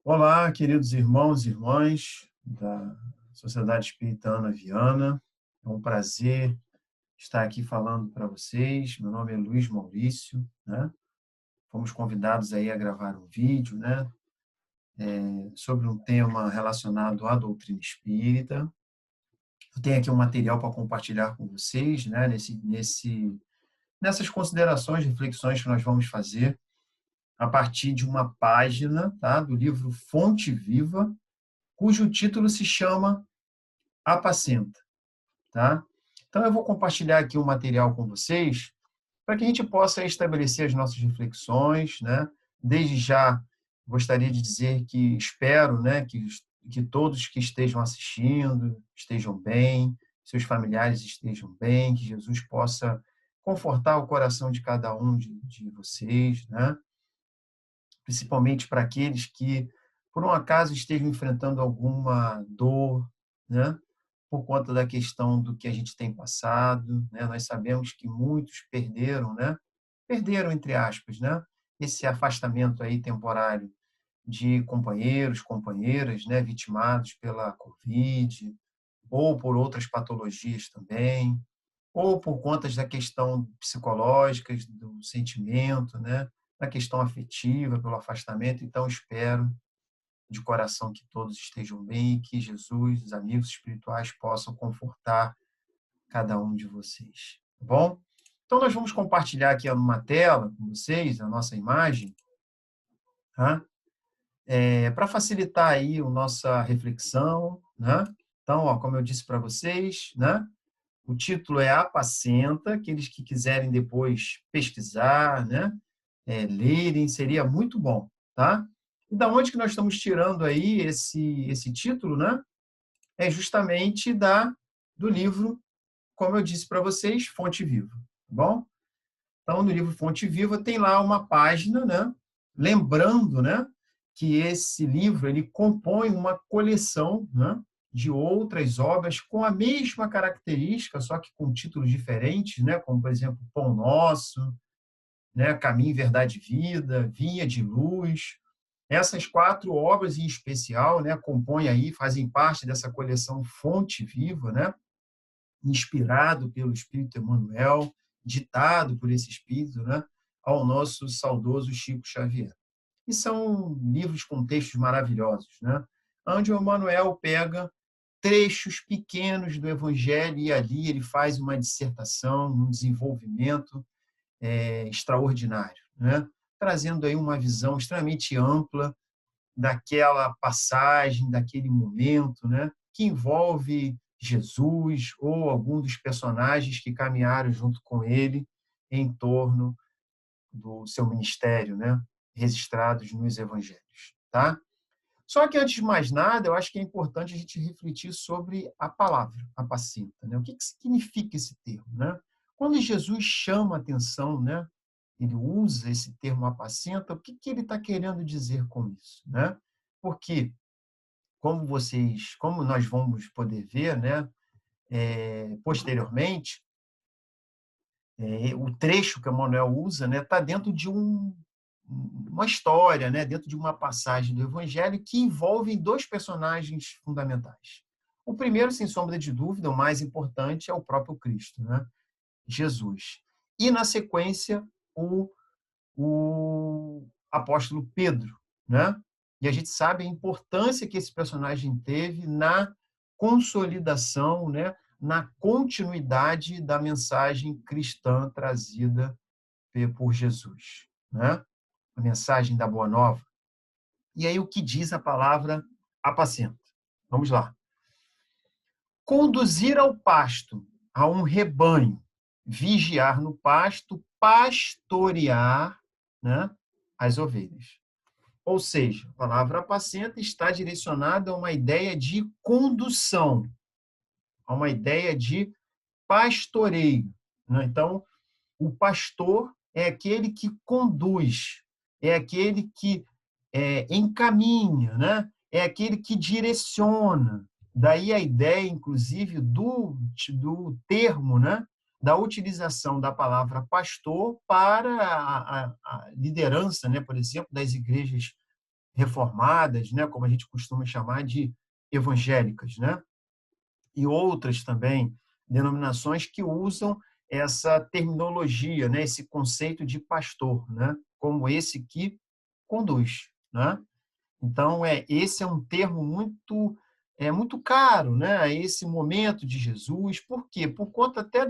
Olá, queridos irmãos e irmãs da Sociedade Espírita Ana Viana. É um prazer estar aqui falando para vocês. Meu nome é Luiz Maurício, né? Fomos convidados aí a gravar um vídeo, né, sobre um tema relacionado à doutrina espírita. Eu tenho aqui um material para compartilhar com vocês, né, nessas considerações, reflexões que nós vamos fazer a partir de uma página, tá, do livro Fonte Viva, cujo título se chama Apacenta, tá? Então, eu vou compartilhar aqui um material com vocês para que a gente possa estabelecer as nossas reflexões, né? Desde já, gostaria de dizer que espero, né, que todos que estejam assistindo estejam bem, seus familiares estejam bem, que Jesus possa confortar o coração de cada um de vocês, né? Principalmente para aqueles que, por um acaso, estejam enfrentando alguma dor, né? Por conta da questão do que a gente tem passado, né? Nós sabemos que muitos perderam, né? Perderam, entre aspas, né? Esse afastamento aí temporário de companheiros, companheiras, né? Vitimados pela Covid, ou por outras patologias também, ou por contas da questão psicológica, do sentimento, né? Da questão afetiva, pelo afastamento. Então, espero de coração que todos estejam bem e que Jesus, os amigos espirituais, possam confortar cada um de vocês. Tá bom? Então, nós vamos compartilhar aqui numa tela com vocês a nossa imagem, tá? Para facilitar aí a nossa reflexão, né? Então, ó, como eu disse para vocês, né? O título é Apacenta, aqueles que quiserem depois pesquisar, né? Lerem, seria muito bom, tá? E da onde que nós estamos tirando aí esse título, né? É justamente do livro, como eu disse para vocês, Fonte Viva, tá bom? Então, no livro Fonte Viva tem lá uma página, né? Lembrando, né, que esse livro ele compõe uma coleção, né, de outras obras com a mesma característica, só que com títulos diferentes, né, como por exemplo Pão Nosso, né, Caminho, Verdade e Vida, Vinha de Luz. Essas quatro obras em especial, né, compõem aí, fazem parte dessa coleção Fonte Viva, né, inspirado pelo Espírito Emmanuel, ditado por esse Espírito, né, ao nosso saudoso Chico Xavier. E são livros com textos maravilhosos, né, onde o Emmanuel pega trechos pequenos do Evangelho e ali ele faz uma dissertação, um desenvolvimento extraordinário, né, trazendo aí uma visão extremamente ampla daquela passagem, daquele momento, né, que envolve Jesus ou algum dos personagens que caminharam junto com ele em torno do seu ministério, né, registrados nos evangelhos, tá? Só que antes de mais nada, eu acho que é importante a gente refletir sobre a palavra, apacenta, né? O que significa esse termo, né? Quando Jesus chama a atenção, né, ele usa esse termo apacenta, o que ele está querendo dizer com isso, né? Porque, como nós vamos poder ver, né, posteriormente, o trecho que o Manuel usa, né, está dentro de uma história, né, dentro de uma passagem do Evangelho que envolve dois personagens fundamentais. O primeiro, sem sombra de dúvida, o mais importante, é o próprio Cristo, né, Jesus. E, na sequência, o apóstolo Pedro, né? E a gente sabe a importância que esse personagem teve na consolidação, né, na continuidade da mensagem cristã trazida por Jesus, né? A mensagem da Boa Nova. E aí o que diz a palavra apacenta? Vamos lá. Conduzir ao pasto, a um rebanho, vigiar no pasto, pastorear, né, as ovelhas. Ou seja, a palavra apacenta está direcionada a uma ideia de condução, a uma ideia de pastoreio, né? Então, o pastor é aquele que conduz, é aquele que encaminha, né? É aquele que direciona. Daí a ideia, inclusive, do termo, né? Da utilização da palavra pastor para a liderança, né? Por exemplo, das igrejas reformadas, né, como a gente costuma chamar de evangélicas, né, e outras também denominações que usam essa terminologia, né, esse conceito de pastor, né, como esse que conduz, né? Então esse é um termo muito caro, né, a esse momento de Jesus. Por quê? Por conta até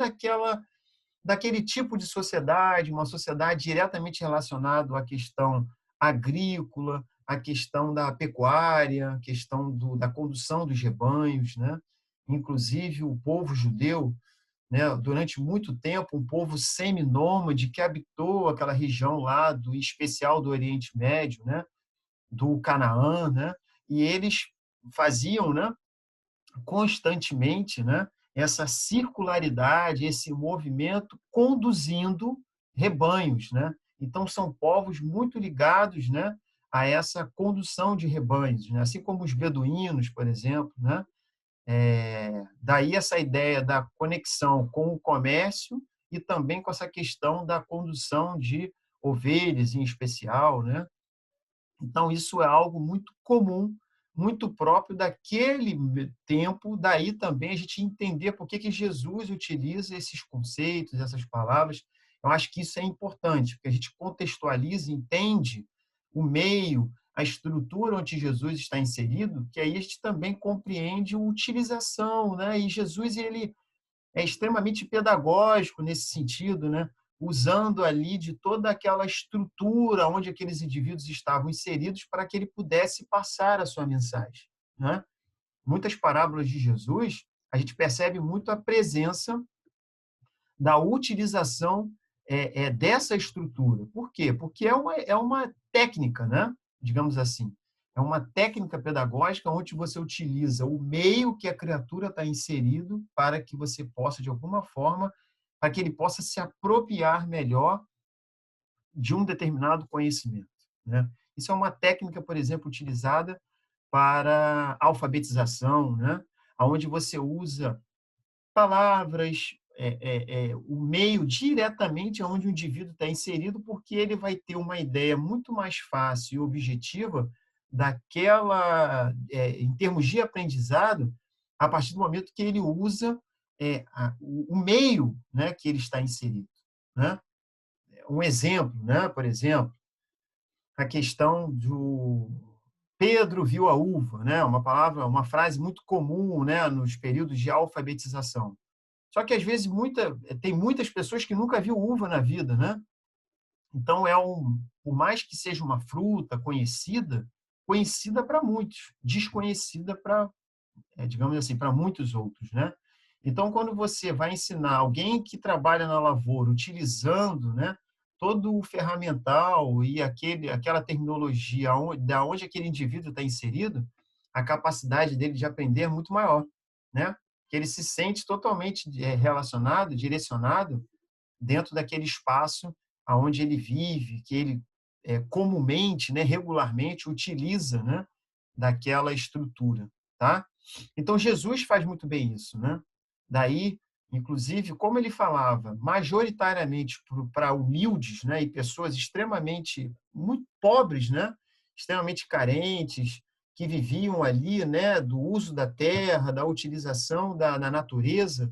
daquele tipo de sociedade, uma sociedade diretamente relacionada à questão agrícola, à questão da pecuária, à questão da condução dos rebanhos, né? Inclusive o povo judeu, né, durante muito tempo, um povo seminômade que habitou aquela região lá em especial do Oriente Médio, né, do Canaã, né, e eles faziam, né, constantemente, né, essa circularidade, esse movimento conduzindo rebanhos, né? Então são povos muito ligados, né, a essa condução de rebanhos, né? Assim como os beduínos, por exemplo, né? Daí essa ideia da conexão com o comércio e também com essa questão da condução de ovelhas em especial, né? Então, isso é algo muito comum, muito próprio daquele tempo. Daí também a gente entender por que Jesus utiliza esses conceitos, essas palavras. Eu acho que isso é importante, porque a gente contextualiza, entende o meio, a estrutura onde Jesus está inserido, que aí a gente também compreende a utilização, né? E Jesus, ele é extremamente pedagógico nesse sentido, né? Usando ali de toda aquela estrutura onde aqueles indivíduos estavam inseridos para que ele pudesse passar a sua mensagem, né? Muitas parábolas de Jesus, a gente percebe muito a presença da utilização dessa estrutura. Por quê? Porque é uma técnica, né? Digamos assim. É uma técnica pedagógica onde você utiliza o meio que a criatura está inserido para que você possa, de alguma forma, para que ele possa se apropriar melhor de um determinado conhecimento, né? Isso é uma técnica, por exemplo, utilizada para alfabetização, né? Onde você usa palavras, o meio diretamente onde o indivíduo está inserido, porque ele vai ter uma ideia muito mais fácil e objetiva em termos de aprendizado, a partir do momento que ele usa o meio, né, que ele está inserido, né? Um exemplo, né, por exemplo, a questão do Pedro viu a uva, né? Uma frase muito comum, né, nos períodos de alfabetização. Só que às vezes tem muitas pessoas que nunca viu uva na vida, né? Então por mais que seja uma fruta conhecida para muitos, desconhecida digamos assim, para muitos outros, né? Então, quando você vai ensinar alguém que trabalha na lavoura utilizando, né, todo o ferramental e aquela terminologia da onde aquele indivíduo está inserido, a capacidade dele de aprender é muito maior, né? Que ele se sente totalmente relacionado, direcionado dentro daquele espaço aonde ele vive, que ele comumente, né, regularmente utiliza, né, daquela estrutura, tá? Então Jesus faz muito bem isso, né? Daí, inclusive, como ele falava majoritariamente para humildes, né, e pessoas extremamente muito pobres, né, extremamente carentes, que viviam ali, né, do uso da terra, da utilização da natureza,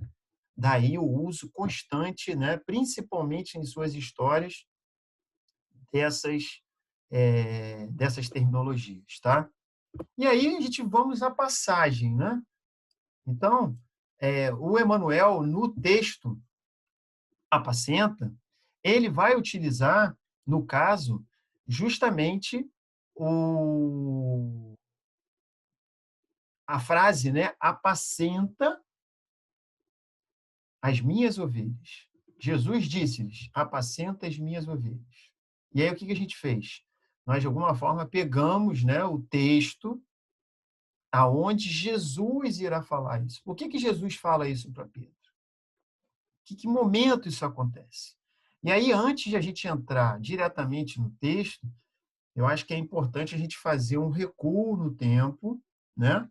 daí o uso constante, né, principalmente em suas histórias, dessas terminologias, tá? E aí a gente vamos à passagem, né? Então, o Emanuel, no texto apacenta, ele vai utilizar, no caso, justamente a frase, né? Apacenta as minhas ovelhas. Jesus disse-lhes: apacenta as minhas ovelhas. E aí o que a gente fez? Nós, de alguma forma, pegamos, né, o texto aonde Jesus irá falar isso. Por que Jesus fala isso para Pedro? Que momento isso acontece? E aí, antes de a gente entrar diretamente no texto, eu acho que é importante a gente fazer um recuo no tempo, né?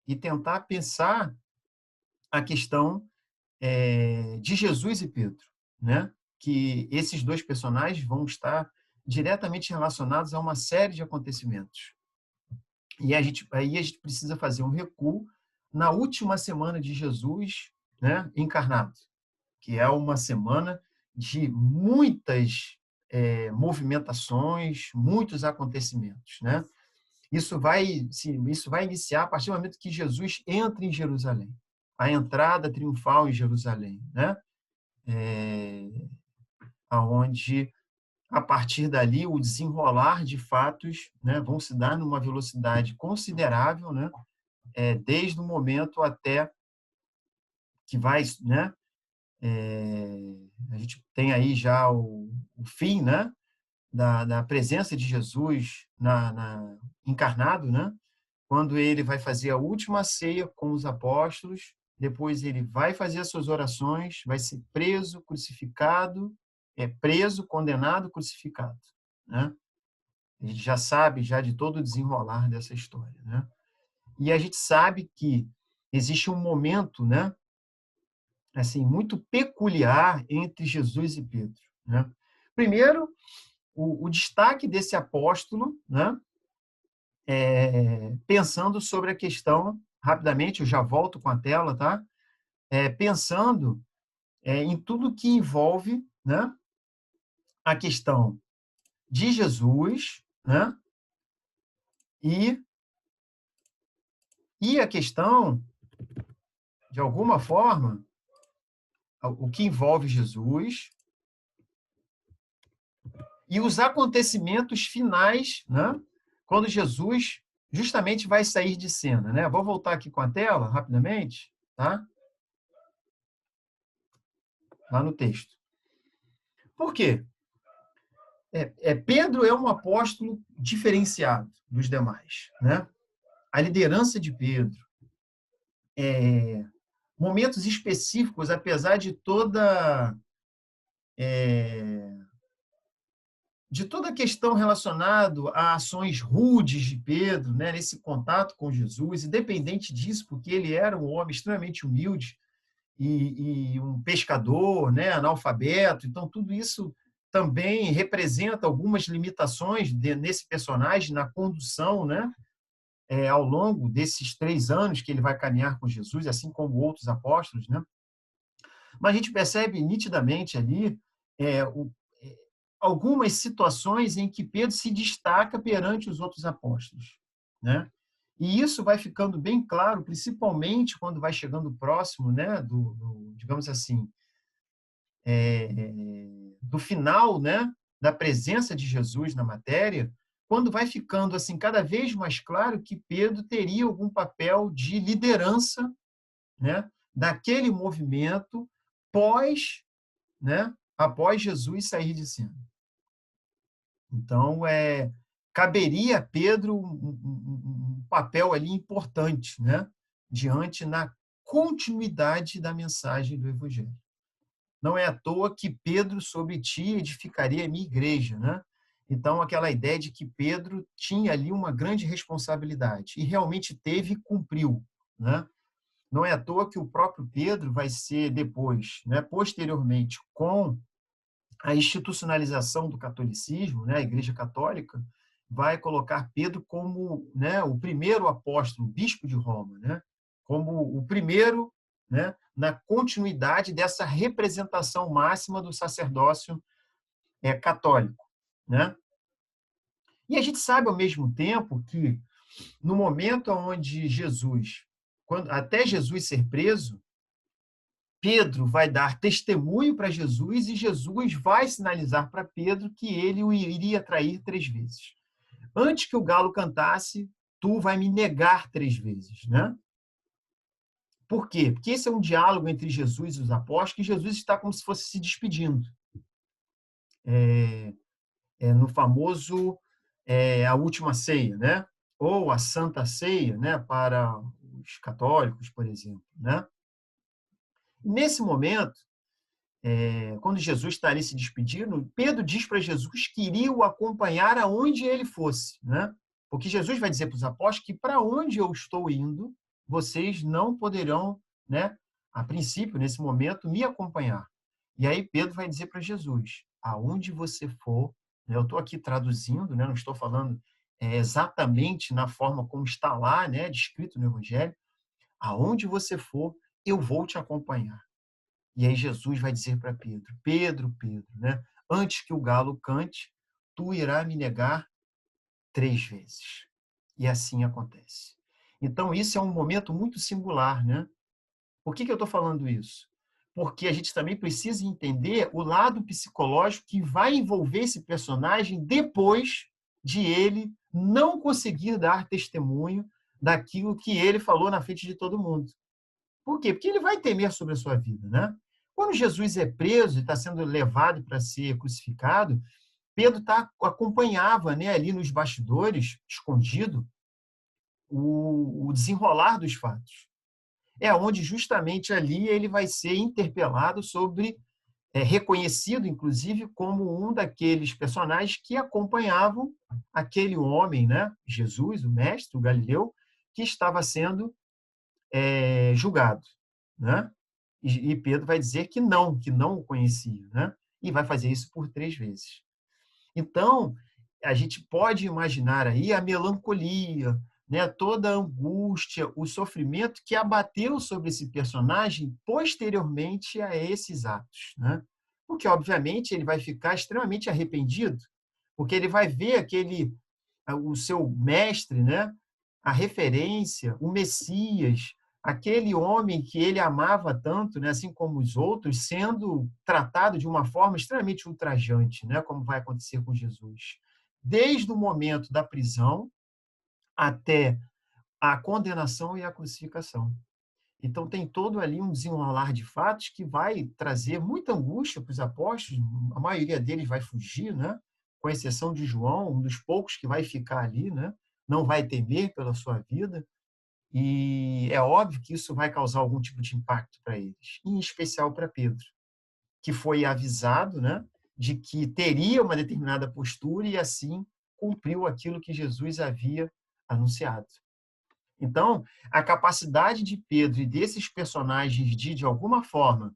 E tentar pensar a questão de Jesus e Pedro, né? Que esses dois personagens vão estar diretamente relacionados a uma série de acontecimentos. E aí a gente precisa fazer um recuo na última semana de Jesus, né, encarnado, que é uma semana de muitas movimentações, muitos acontecimentos, né? Isso vai iniciar a partir do momento que Jesus entra em Jerusalém, a entrada triunfal em Jerusalém, né? Aonde a partir dali o desenrolar de fatos, né, vão se dar numa velocidade considerável, né? Desde o momento até que vai, né? A gente tem aí já o fim, né? Da presença de Jesus encarnado, né? Quando ele vai fazer a última ceia com os apóstolos, depois ele vai fazer as suas orações, vai ser preso, crucificado, preso, condenado, crucificado, né? A gente já sabe já de todo o desenrolar dessa história, né? E a gente sabe que existe um momento, né, assim, muito peculiar entre Jesus e Pedro, né? Primeiro, o destaque desse apóstolo, né, pensando sobre a questão, rapidamente, eu já volto com a tela, tá? Pensando em tudo que envolve, né, a questão de Jesus, né, e, e a questão, de alguma forma, o que envolve Jesus e os acontecimentos finais, né, quando Jesus justamente vai sair de cena, né? Vou voltar aqui com a tela rapidamente, tá? Lá no texto. Por quê? Pedro é um apóstolo diferenciado dos demais, né? A liderança de Pedro, momentos específicos, apesar de toda a questão relacionada a ações rudes de Pedro, né, nesse contato com Jesus, independente disso, porque ele era um homem extremamente humilde e um pescador, né, analfabeto, então tudo isso também representa algumas limitações nesse personagem, na condução, né, ao longo desses 3 anos que ele vai caminhar com Jesus, assim como outros apóstolos, né? Mas a gente percebe nitidamente ali é, o, é, algumas situações em que Pedro se destaca perante os outros apóstolos, né? E isso vai ficando bem claro, principalmente quando vai chegando próximo, né, digamos assim, do final, né, da presença de Jesus na matéria, quando vai ficando assim cada vez mais claro que Pedro teria algum papel de liderança, né, daquele movimento pós, né, após Jesus sair de cena. Então, caberia a Pedro um papel ali importante, né, diante na continuidade da mensagem do Evangelho. Não é à toa que Pedro sobre ti edificaria a minha igreja, né? Então, aquela ideia de que Pedro tinha ali uma grande responsabilidade, e realmente teve e cumpriu, né? Não é à toa que o próprio Pedro vai ser depois, né, posteriormente, com a institucionalização do catolicismo, né, a Igreja Católica, vai colocar Pedro como, né, o primeiro apóstolo, bispo de Roma, né, como o primeiro, né, na continuidade dessa representação máxima do sacerdócio católico, né? E a gente sabe ao mesmo tempo que no momento onde até Jesus ser preso, Pedro vai dar testemunho para Jesus e Jesus vai sinalizar para Pedro que ele o iria trair 3 vezes. Antes que o galo cantasse, tu vai me negar 3 vezes, né? Por quê? Porque esse é um diálogo entre Jesus e os apóstolos, que Jesus está como se fosse se despedindo. No famoso a última ceia, né? Ou a Santa Ceia, né? Para os católicos, por exemplo, né? Nesse momento, quando Jesus está ali se despedindo, Pedro diz para Jesus que iria o acompanhar aonde ele fosse, né? Porque Jesus vai dizer para os apóstolos que para onde eu estou indo, vocês não poderão, né, a princípio, nesse momento, me acompanhar. E aí Pedro vai dizer para Jesus, aonde você for, né, eu estou aqui traduzindo, né, não estou falando exatamente na forma como está lá, né, descrito no Evangelho, aonde você for, eu vou te acompanhar. E aí Jesus vai dizer para Pedro, Pedro, Pedro, né, antes que o galo cante, tu irá me negar 3 vezes. E assim acontece. Então, isso é um momento muito singular, né? Por que eu estou falando isso? Porque a gente também precisa entender o lado psicológico que vai envolver esse personagem depois de ele não conseguir dar testemunho daquilo que ele falou na frente de todo mundo. Por quê? Porque ele vai temer sobre a sua vida, né? Quando Jesus é preso e está sendo levado para ser crucificado, Pedro acompanhava, né, ali nos bastidores, escondido, o desenrolar dos fatos. É onde justamente ali ele vai ser interpelado sobre, reconhecido inclusive como um daqueles personagens que acompanhavam aquele homem, né, Jesus, o mestre, o Galileu, que estava sendo julgado, né? E Pedro vai dizer que não o conhecia, né? E vai fazer isso por 3 vezes. Então, a gente pode imaginar aí a melancolia, né, toda a angústia, o sofrimento que abateu sobre esse personagem posteriormente a esses atos, né? Porque, obviamente, ele vai ficar extremamente arrependido, porque ele vai ver o seu mestre, né, a referência, o Messias, aquele homem que ele amava tanto, né, assim como os outros, sendo tratado de uma forma extremamente ultrajante, né, como vai acontecer com Jesus. Desde o momento da prisão até a condenação e a crucificação. Então, tem todo ali um desenrolar de fatos que vai trazer muita angústia para os apóstolos, a maioria deles vai fugir, né? Com exceção de João, um dos poucos que vai ficar ali, né? Não vai temer pela sua vida, e é óbvio que isso vai causar algum tipo de impacto para eles, em especial para Pedro, que foi avisado, né, de que teria uma determinada postura e assim cumpriu aquilo que Jesus havia anunciado. Então, a capacidade de Pedro e desses personagens de alguma forma,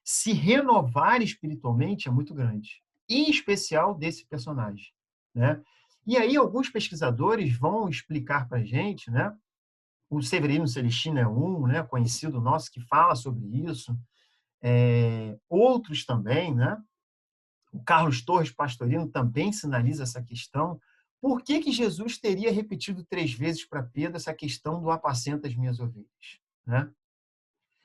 se renovar espiritualmente é muito grande, em especial desse personagem, né? E aí alguns pesquisadores vão explicar para a gente, né? O Severino Celestino é um, né, conhecido nosso, que fala sobre isso. Outros também, né? O Carlos Torres Pastorino também sinaliza essa questão. Por que Jesus teria repetido 3 vezes para Pedro essa questão do apacenta as minhas ovelhas? Né?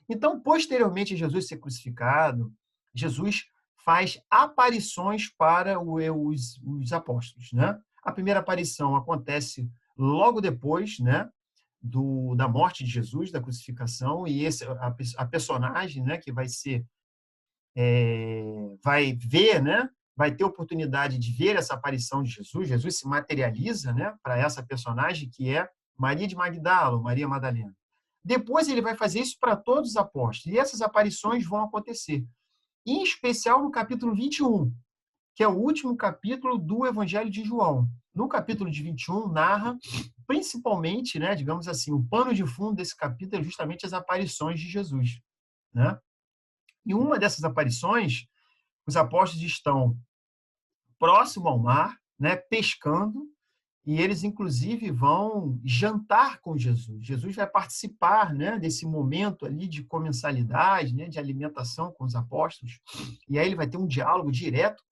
Então, posteriormente a Jesus ser crucificado, Jesus faz aparições para os apóstolos. Né? A primeira aparição acontece logo depois, né, da morte de Jesus, da crucificação, e a personagem, né, que vai ver, né, vai ter oportunidade de ver essa aparição de Jesus. Jesus se materializa, né, para essa personagem que é Maria de Magdala, ou Maria Madalena. Depois ele vai fazer isso para todos os apóstolos, e essas aparições vão acontecer, em especial no capítulo 21, que é o último capítulo do Evangelho de João. No capítulo de 21, narra principalmente, né, digamos assim, o pano de fundo desse capítulo é justamente as aparições de Jesus. Né? Em uma dessas aparições, os apóstolos estão próximo ao mar, né, pescando, e eles, inclusive, vão jantar com Jesus. Jesus vai participar, né, desse momento ali de comensalidade, né, de alimentação com os apóstolos, e aí ele vai ter um diálogo direto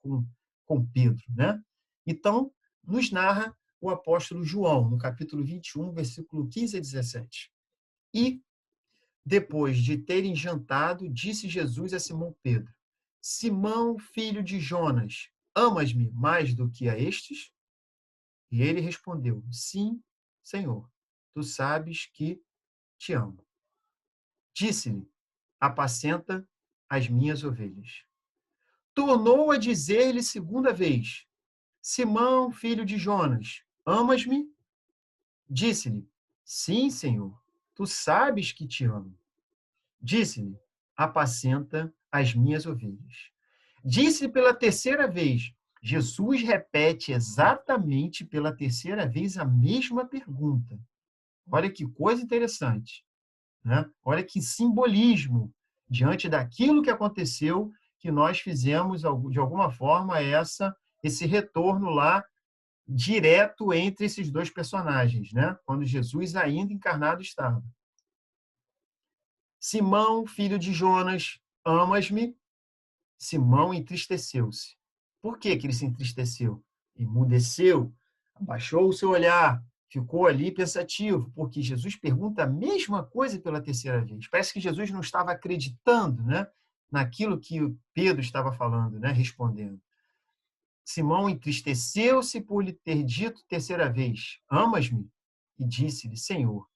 com Pedro. Né? Então, nos narra o apóstolo João, no capítulo 21, versículo 15 a 17. E, depois de terem jantado, disse Jesus a Simão Pedro: Simão, filho de Jonas, amas-me mais do que a estes? E ele respondeu: Sim, Senhor, tu sabes que te amo. Disse-lhe: Apacenta as minhas ovelhas. Tornou a dizer-lhe segunda vez: Simão, filho de Jonas, amas-me? Disse-lhe: Sim, Senhor, tu sabes que te amo. Disse-lhe: Apacenta as minhas ovelhas. Disse-lhe pela terceira vez. Jesus repete exatamente pela terceira vez a mesma pergunta. Olha que coisa interessante, né? Olha que simbolismo diante daquilo que aconteceu, que nós fizemos de alguma forma esse retorno lá direto entre esses dois personagens, né? Quando Jesus ainda encarnado estava. Simão, filho de Jonas, amas-me? Simão entristeceu-se. Por que que ele se entristeceu? Emudeceu, abaixou o seu olhar, ficou ali pensativo, porque Jesus pergunta a mesma coisa pela terceira vez. Parece que Jesus não estava acreditando, né, naquilo que Pedro estava falando, né, respondendo. Simão entristeceu-se por lhe ter dito terceira vez: Amas-me? E disse-lhe: Senhor,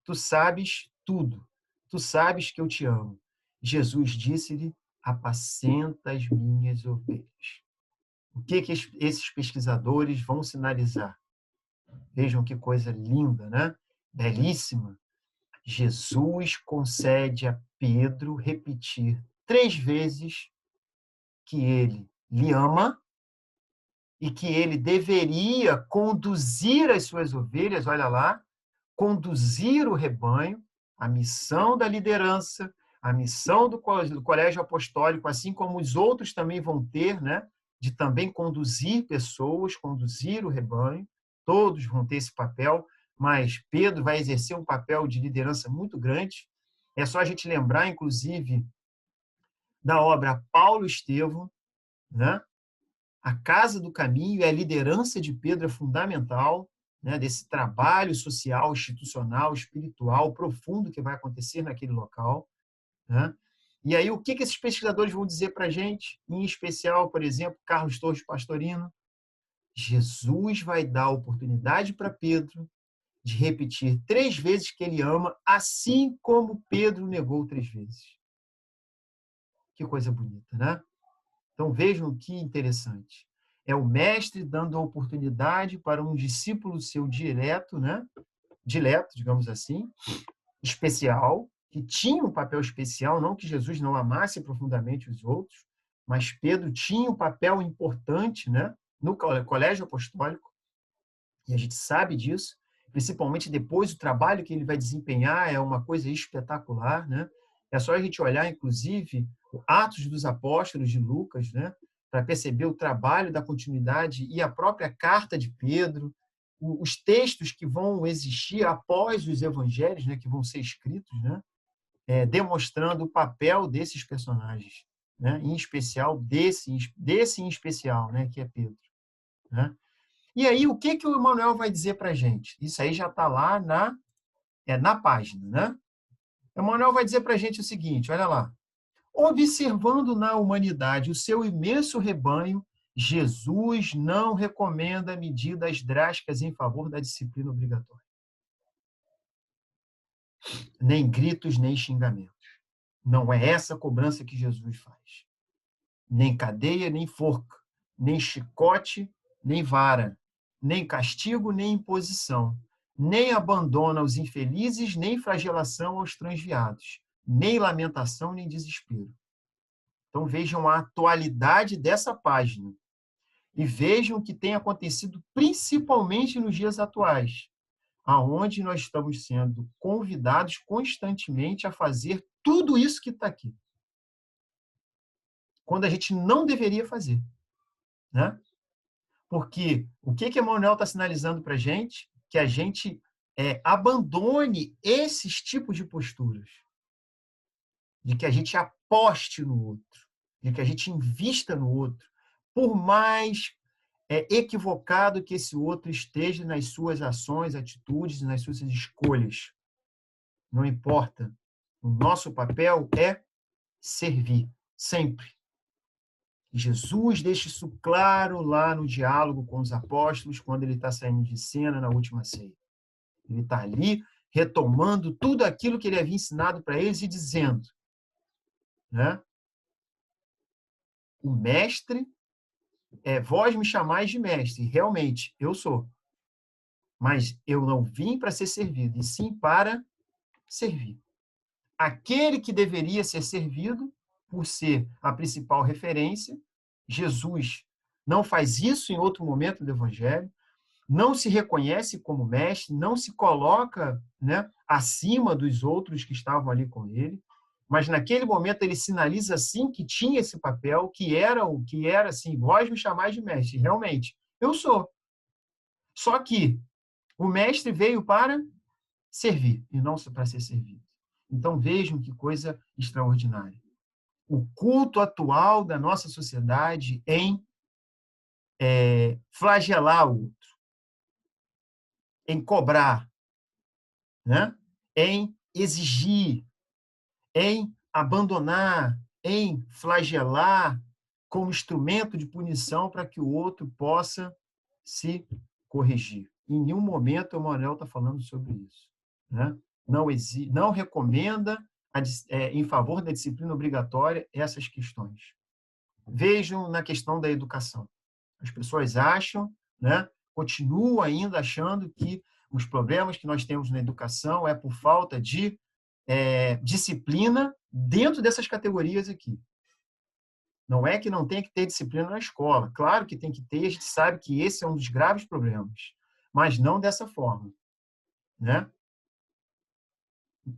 tu sabes tudo. Tu sabes que eu te amo. Jesus disse-lhe: Apacenta as minhas ovelhas. O que que esses pesquisadores vão sinalizar? Vejam que coisa linda, né? Belíssima. Jesus concede a Pedro repetir 3 vezes que ele lhe ama e que ele deveria conduzir as suas ovelhas, olha lá, conduzir o rebanho, a missão da liderança, a missão do colégio apostólico, assim como os outros também vão ter, né, de também conduzir pessoas, conduzir o rebanho, todos vão ter esse papel, mas Pedro vai exercer um papel de liderança muito grande. É só a gente lembrar, inclusive, da obra Paulo Estevão, né? A Casa do Caminho e a liderança de Pedro é fundamental, né, desse trabalho social, institucional, espiritual profundo que vai acontecer naquele local. Né? E aí, o que esses pesquisadores vão dizer para a gente? Em especial, por exemplo, Carlos Torres Pastorino. Jesus vai dar oportunidade para Pedro de repetir 3 vezes que ele ama, assim como Pedro negou 3 vezes. Que coisa bonita, né? Então, vejam que interessante. É o mestre dando a oportunidade para um discípulo seu direto, né? Dileto, digamos assim, especial, que tinha um papel especial, não que Jesus não amasse profundamente os outros, mas Pedro tinha um papel importante, né? No colégio apostólico, e a gente sabe disso, principalmente depois o trabalho que ele vai desempenhar é uma coisa espetacular, né? É só a gente olhar, inclusive, o Atos dos Apóstolos de Lucas, né? Para perceber o trabalho da continuidade e a própria carta de Pedro, os textos que vão existir após os evangelhos, né? Que vão ser escritos, né? Demonstrando o papel desses personagens, né? Em especial desse em especial, né? Que é Pedro, né? E aí, o que o Emmanuel vai dizer para a gente? Isso aí já está lá na página, né? O Emmanuel vai dizer para a gente o seguinte, olha lá. Observando na humanidade o seu imenso rebanho, Jesus não recomenda medidas drásticas em favor da disciplina obrigatória. Nem gritos, nem xingamentos. Não é essa a cobrança que Jesus faz. Nem cadeia, nem forca, nem chicote, nem vara, nem castigo, nem imposição, nem abandono aos infelizes, nem flagelação aos transviados, nem lamentação, nem desespero. Então vejam a atualidade dessa página e vejam o que tem acontecido principalmente nos dias atuais, aonde nós estamos sendo convidados constantemente a fazer tudo isso que está aqui, quando a gente não deveria fazer, né? Porque o que Emmanuel está sinalizando para a gente? Que a gente abandone esses tipos de posturas, de que a gente aposte no outro, de que a gente invista no outro, por mais equivocado que esse outro esteja nas suas ações, atitudes, nas suas escolhas. Não importa. O nosso papel é servir, sempre. Jesus deixa isso claro lá no diálogo com os apóstolos, quando ele está saindo de cena na última ceia. Ele está ali retomando tudo aquilo que ele havia ensinado para eles e dizendo, né? O mestre, vós me chamais de mestre, realmente, eu sou. Mas eu não vim para ser servido, e sim para servir. Aquele que deveria ser servido, por ser a principal referência, Jesus não faz isso em outro momento do Evangelho, não se reconhece como mestre, não se coloca, né, acima dos outros que estavam ali com ele, mas naquele momento ele sinaliza sim que tinha esse papel, que era assim, vós me chamais de mestre, realmente, eu sou. Só que o mestre veio para servir e não para ser servido. Então vejam que coisa extraordinária. O culto atual da nossa sociedade em flagelar o outro, em cobrar, né? Em exigir, em abandonar, em flagelar como instrumento de punição para que o outro possa se corrigir. Em nenhum momento o Manuel está falando sobre isso. Né? Não recomenda em favor da disciplina obrigatória essas questões. Vejam na questão da educação. As pessoas acham, né, continuam ainda achando que os problemas que nós temos na educação é por falta de disciplina dentro dessas categorias aqui. Não é que não tem que ter disciplina na escola. Claro que tem que ter, a gente sabe que esse é um dos graves problemas, mas não dessa forma. Né?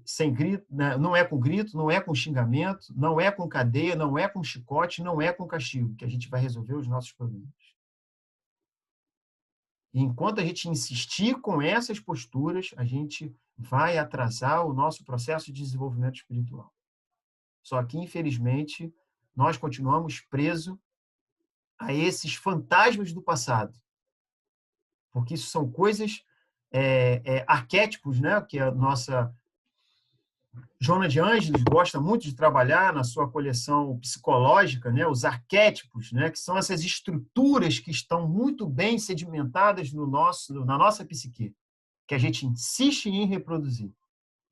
Sem grito, né? Não é com grito, não é com xingamento, não é com cadeia, não é com chicote, não é com castigo que a gente vai resolver os nossos problemas. E enquanto a gente insistir com essas posturas, a gente vai atrasar o nosso processo de desenvolvimento espiritual. Só que, infelizmente, nós continuamos presos a esses fantasmas do passado, porque isso são coisas, arquétipos, né? Que a nossa Joana de Ângeles gosta muito de trabalhar na sua coleção psicológica, né? Os arquétipos, né? Que são essas estruturas que estão muito bem sedimentadas na nossa psique, que a gente insiste em reproduzir.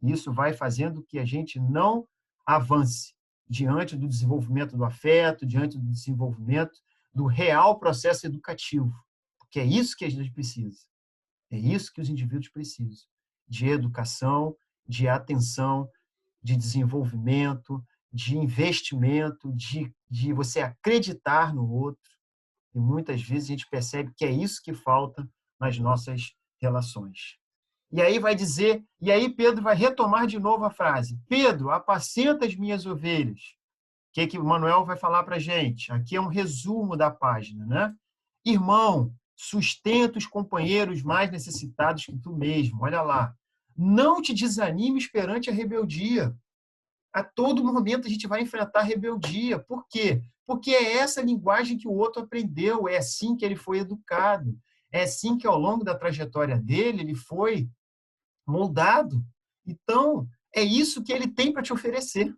Isso vai fazendo que a gente não avance diante do desenvolvimento do afeto, diante do desenvolvimento do real processo educativo, porque é isso que a gente precisa. É isso que os indivíduos precisam, de educação, de atenção, de desenvolvimento, de investimento, de você acreditar no outro. E muitas vezes a gente percebe que é isso que falta nas nossas relações. E aí vai dizer, e aí Pedro vai retomar de novo a frase: Pedro, apacenta as minhas ovelhas. O que o Manuel vai falar para a gente? Aqui é um resumo da página, né? Irmão, sustenta os companheiros mais necessitados que tu mesmo. Olha lá. Não te desanimes perante a rebeldia. A todo momento a gente vai enfrentar rebeldia. Por quê? Porque é essa linguagem que o outro aprendeu, é assim que ele foi educado, é assim que ao longo da trajetória dele ele foi moldado. Então, é isso que ele tem para te oferecer,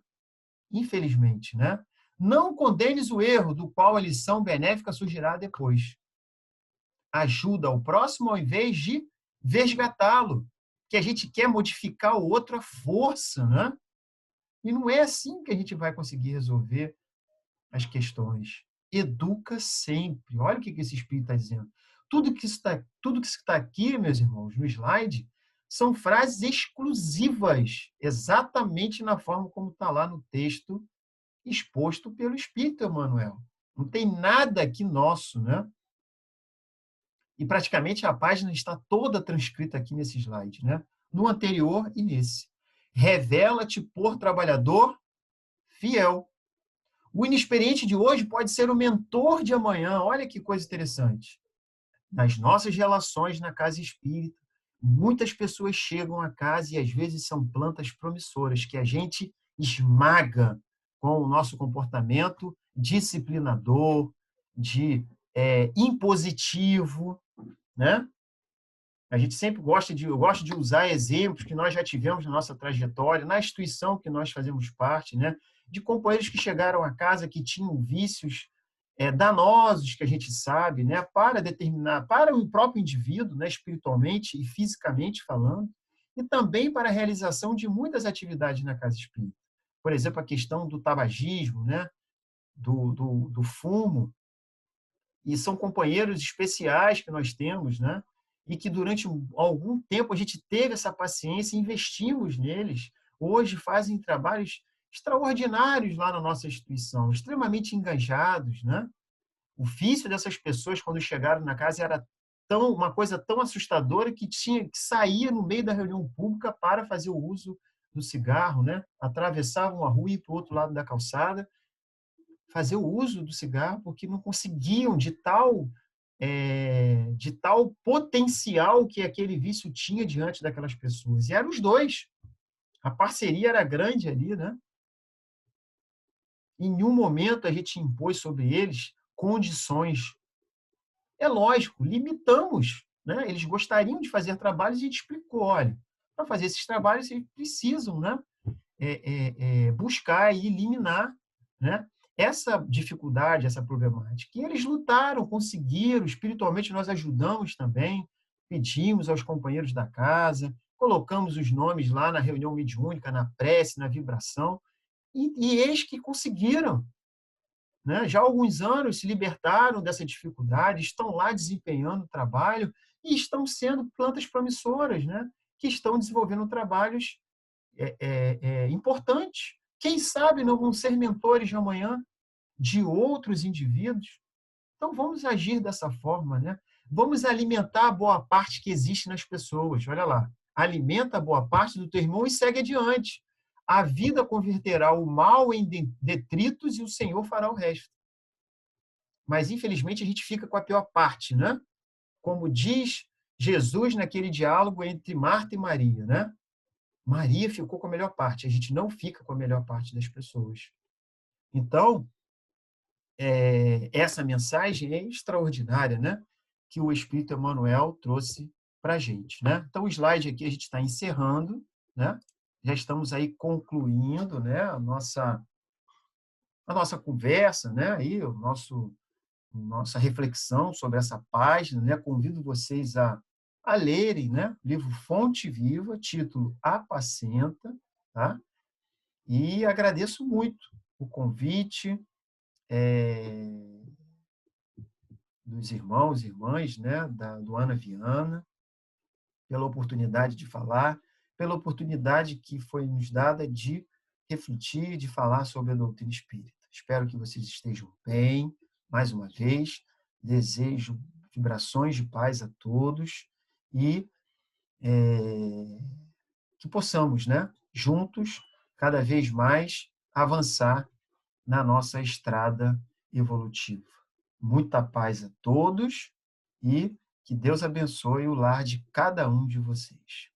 infelizmente, né? Não condenes o erro do qual a lição benéfica surgirá depois. Ajuda o próximo ao invés de resgatá-lo, que a gente quer modificar o outro à força, né? E não é assim que a gente vai conseguir resolver as questões. Educa sempre. Olha o que esse Espírito está dizendo. Tudo que está aqui, meus irmãos, no slide, são frases exclusivas, exatamente na forma como está lá no texto exposto pelo Espírito Emmanuel. Não tem nada aqui nosso, né? E praticamente a página está toda transcrita aqui nesse slide, né? No anterior e nesse. Revela-te por trabalhador fiel. O inexperiente de hoje pode ser o mentor de amanhã. Olha que coisa interessante. Nas nossas relações na casa espírita, muitas pessoas chegam à casa e às vezes são plantas promissoras que a gente esmaga com o nosso comportamento disciplinador, impositivo, né? A gente sempre eu gosto de usar exemplos que nós já tivemos na nossa trajetória, na instituição que nós fazemos parte, né? De companheiros que chegaram a casa que tinham vícios danosos, que a gente sabe, né? Para o próprio indivíduo, né? Espiritualmente e fisicamente falando, e também para a realização de muitas atividades na casa espírita. Por exemplo, a questão do tabagismo, né? Do fumo, e são companheiros especiais que nós temos, né? E que durante algum tempo a gente teve essa paciência e investimos neles. Hoje fazem trabalhos extraordinários lá na nossa instituição, extremamente engajados, né? O vício dessas pessoas, quando chegaram na casa, era uma coisa tão assustadora que saía no meio da reunião pública para fazer o uso do cigarro, né? Atravessavam a rua e ir para o outro lado da calçada, fazer o uso do cigarro, porque não conseguiam de tal de tal potencial que aquele vício tinha diante daquelas pessoas. E eram os dois. A parceria era grande ali, né? Em nenhum momento a gente impôs sobre eles condições. É lógico, limitamos, né? Eles gostariam de fazer trabalhos e a gente explicou, olha, para fazer esses trabalhos eles precisam, né? Buscar e eliminar, né? Essa dificuldade, essa problemática. E eles lutaram, conseguiram, espiritualmente nós ajudamos também, pedimos aos companheiros da casa, colocamos os nomes lá na reunião mediúnica, na prece, na vibração, e eis que conseguiram, né? Já há alguns anos se libertaram dessa dificuldade, estão lá desempenhando o trabalho e estão sendo plantas promissoras, né? Que estão desenvolvendo trabalhos importantes. Quem sabe não vão ser mentores de amanhã de outros indivíduos? Então, vamos agir dessa forma, né? Vamos alimentar a boa parte que existe nas pessoas. Olha lá, alimenta a boa parte do teu irmão e segue adiante. A vida converterá o mal em detritos e o Senhor fará o resto. Mas, infelizmente, a gente fica com a pior parte, né? Como diz Jesus naquele diálogo entre Marta e Maria, né? Maria ficou com a melhor parte, a gente não fica com a melhor parte das pessoas. Então, essa mensagem é extraordinária, né? Que o Espírito Emmanuel trouxe para a gente, né? Então, o slide aqui a gente está encerrando, né? Já estamos aí concluindo, né? A nossa conversa, né? Aí, nossa reflexão sobre essa página, né? Convido vocês a lerem, né? O livro Fonte Viva, título Apacenta, tá? E agradeço muito o convite dos irmãos e irmãs, né? Do Ana Viana, pela oportunidade de falar, pela oportunidade que foi nos dada de refletir, de falar sobre a doutrina espírita. Espero que vocês estejam bem, mais uma vez. Desejo vibrações de paz a todos e que possamos, né, juntos, cada vez mais, avançar na nossa estrada evolutiva. Muita paz a todos e que Deus abençoe o lar de cada um de vocês.